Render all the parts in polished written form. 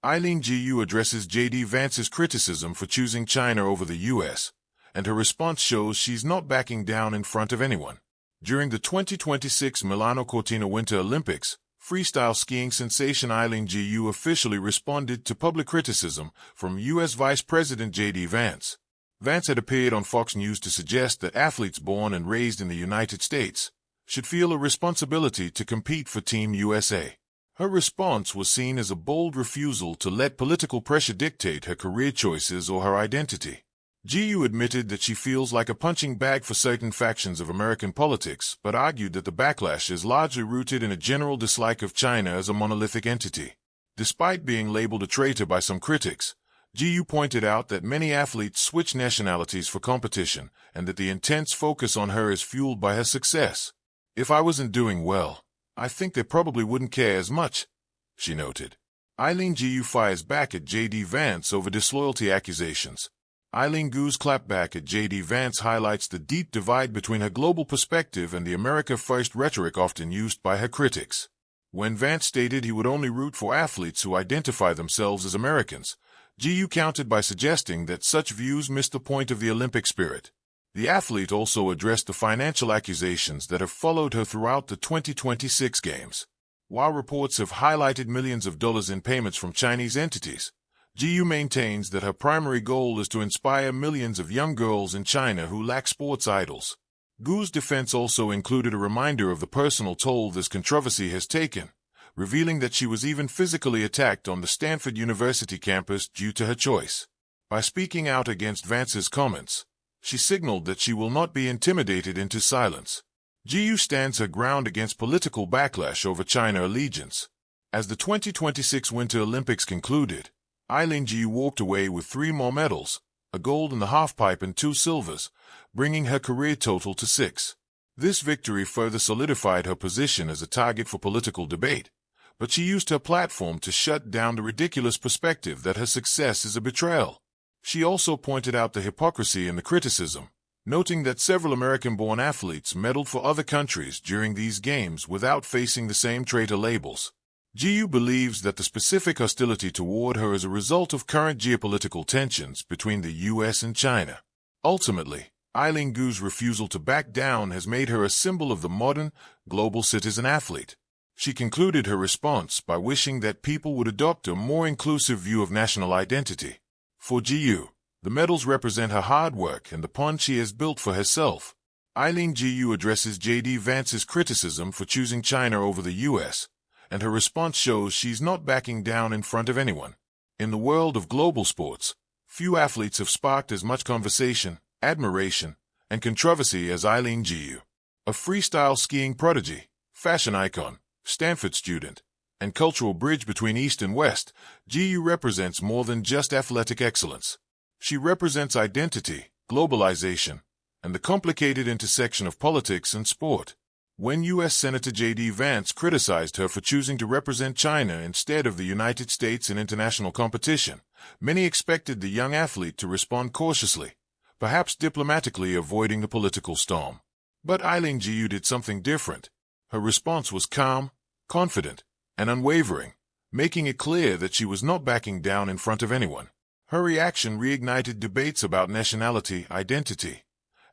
Eileen Gu addresses J.D. Vance's criticism for choosing China over the U.S., and her response shows she's not backing down in front of anyone. During the 2026 Milano Cortina Winter Olympics, freestyle skiing sensation Eileen Gu officially responded to public criticism from U.S. Vice President J.D. Vance. Vance had appeared on Fox News to suggest that athletes born and raised in the United States should feel a responsibility to compete for Team USA. Her response was seen as a bold refusal to let political pressure dictate her career choices or her identity. Gu admitted that she feels like a punching bag for certain factions of American politics, but argued that the backlash is largely rooted in a general dislike of China as a monolithic entity. Despite being labeled a traitor by some critics, Gu pointed out that many athletes switch nationalities for competition and that the intense focus on her is fueled by her success. "If I wasn't doing well, I think they probably wouldn't care as much," she noted. Eileen Gu fires back at J.D. Vance over disloyalty accusations. Eileen Gu's clapback at J.D. Vance highlights the deep divide between her global perspective and the America First rhetoric often used by her critics. When Vance stated he would only root for athletes who identify themselves as Americans, Gu countered by suggesting that such views miss the point of the Olympic spirit. The athlete also addressed the financial accusations that have followed her throughout the 2026 Games. While reports have highlighted millions of dollars in payments from Chinese entities, Gu maintains that her primary goal is to inspire millions of young girls in China who lack sports idols. Gu's defense also included a reminder of the personal toll this controversy has taken, revealing that she was even physically attacked on the Stanford University campus due to her choice. By speaking out against Vance's comments, she signaled that she will not be intimidated into silence. Gu stands her ground against political backlash over China allegiance. As the 2026 Winter Olympics concluded, Eileen Gu walked away with 3 more medals, a gold in the halfpipe and 2 silvers, bringing her career total to 6. This victory further solidified her position as a target for political debate, but she used her platform to shut down the ridiculous perspective that her success is a betrayal. She also pointed out the hypocrisy in the criticism, noting that several American-born athletes medaled for other countries during these games without facing the same traitor labels. Gu believes that the specific hostility toward her is a result of current geopolitical tensions between the U.S. and China. Ultimately, Eileen Gu's refusal to back down has made her a symbol of the modern, global citizen athlete. She concluded her response by wishing that people would adopt a more inclusive view of national identity. For Gu, the medals represent her hard work and the pond she has built for herself. Eileen Gu addresses J.D. Vance's criticism for choosing China over the U.S., and her response shows she's not backing down in front of anyone. In the world of global sports, few athletes have sparked as much conversation, admiration, and controversy as Eileen Gu. A freestyle skiing prodigy, fashion icon, Stanford student, and cultural bridge between East and West, Gu represents more than just athletic excellence. She represents identity, globalization, and the complicated intersection of politics and sport. When U.S. Senator J.D. Vance criticized her for choosing to represent China instead of the United States in international competition, many expected the young athlete to respond cautiously, perhaps diplomatically avoiding the political storm. But Eileen Gu did something different. Her response was calm, confident, and unwavering, making it clear that she was not backing down in front of anyone. Her reaction reignited debates about nationality, identity,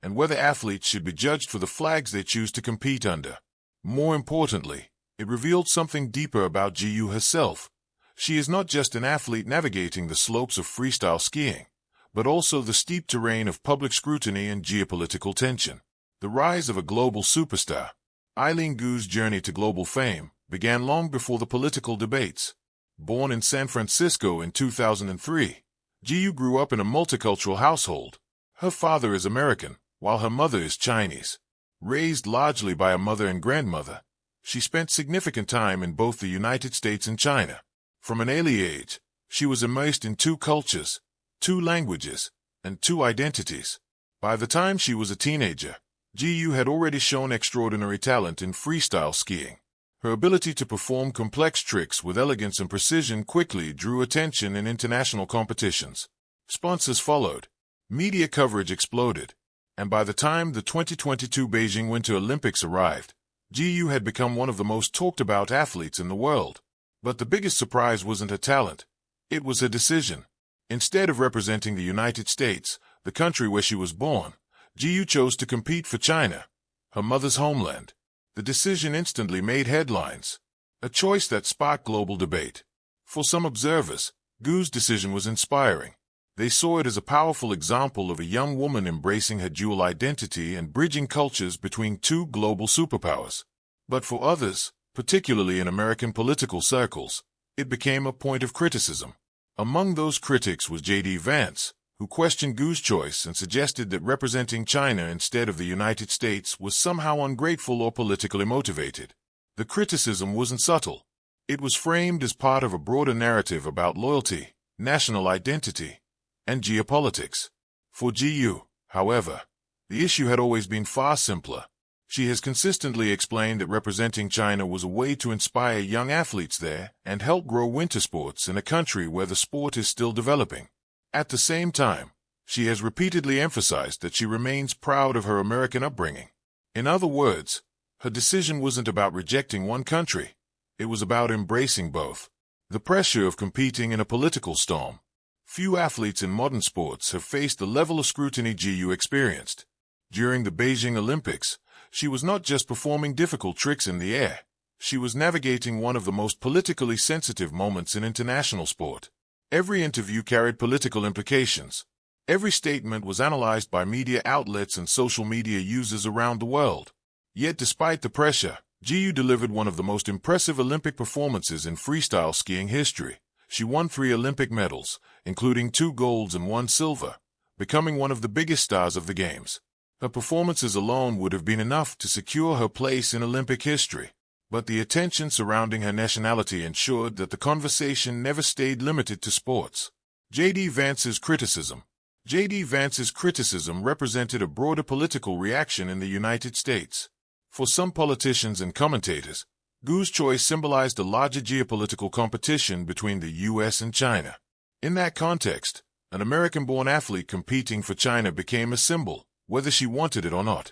and whether athletes should be judged for the flags they choose to compete under. More importantly, it revealed something deeper about Gu herself. She is not just an athlete navigating the slopes of freestyle skiing, but also the steep terrain of public scrutiny and geopolitical tension. The rise of a global superstar. Eileen Gu's journey to global fame began long before the political debates. Born in San Francisco in 2003, Gu grew up in a multicultural household. Her father is American, while her mother is Chinese. Raised largely by a mother and grandmother, she spent significant time in both the United States and China. From an early age, she was immersed in 2 cultures, 2 languages, and 2 identities. By the time she was a teenager, Gu had already shown extraordinary talent in freestyle skiing. Her ability to perform complex tricks with elegance and precision quickly drew attention in international competitions. Sponsors followed. Media coverage exploded. And by the time the 2022 Beijing Winter Olympics arrived, Gu had become one of the most talked-about athletes in the world. But the biggest surprise wasn't her talent. It was her decision. Instead of representing the United States, the country where she was born, Gu chose to compete for China, her mother's homeland. The decision instantly made headlines, a choice that sparked global debate. For some observers, Gu's decision was inspiring. They saw it as a powerful example of a young woman embracing her dual identity and bridging cultures between two global superpowers. But for others, particularly in American political circles, it became a point of criticism. Among those critics was J.D. Vance, who questioned Gu's choice and suggested that representing China instead of the United States was somehow ungrateful or politically motivated. The criticism wasn't subtle. It was framed as part of a broader narrative about loyalty, national identity, and geopolitics. For Gu, however, the issue had always been far simpler. She has consistently explained that representing China was a way to inspire young athletes there and help grow winter sports in a country where the sport is still developing. At the same time, she has repeatedly emphasized that she remains proud of her American upbringing. In other words, her decision wasn't about rejecting one country. It was about embracing both. The pressure of competing in a political storm. Few athletes in modern sports have faced the level of scrutiny Gu experienced. During the Beijing Olympics, she was not just performing difficult tricks in the air. She was navigating one of the most politically sensitive moments in international sport. Every interview carried political implications. Every statement was analyzed by media outlets and social media users around the world. Yet despite the pressure, Gu delivered one of the most impressive Olympic performances in freestyle skiing history. She won 3 Olympic medals, including 2 golds and 1 silver, becoming one of the biggest stars of the Games. Her performances alone would have been enough to secure her place in Olympic history. But the attention surrounding her nationality ensured that the conversation never stayed limited to sports. J.D. Vance's criticism. J.D. Vance's criticism represented a broader political reaction in the United States. For some politicians and commentators, Gu's choice symbolized a larger geopolitical competition between the U.S. and China. In that context, an American-born athlete competing for China became a symbol, whether she wanted it or not.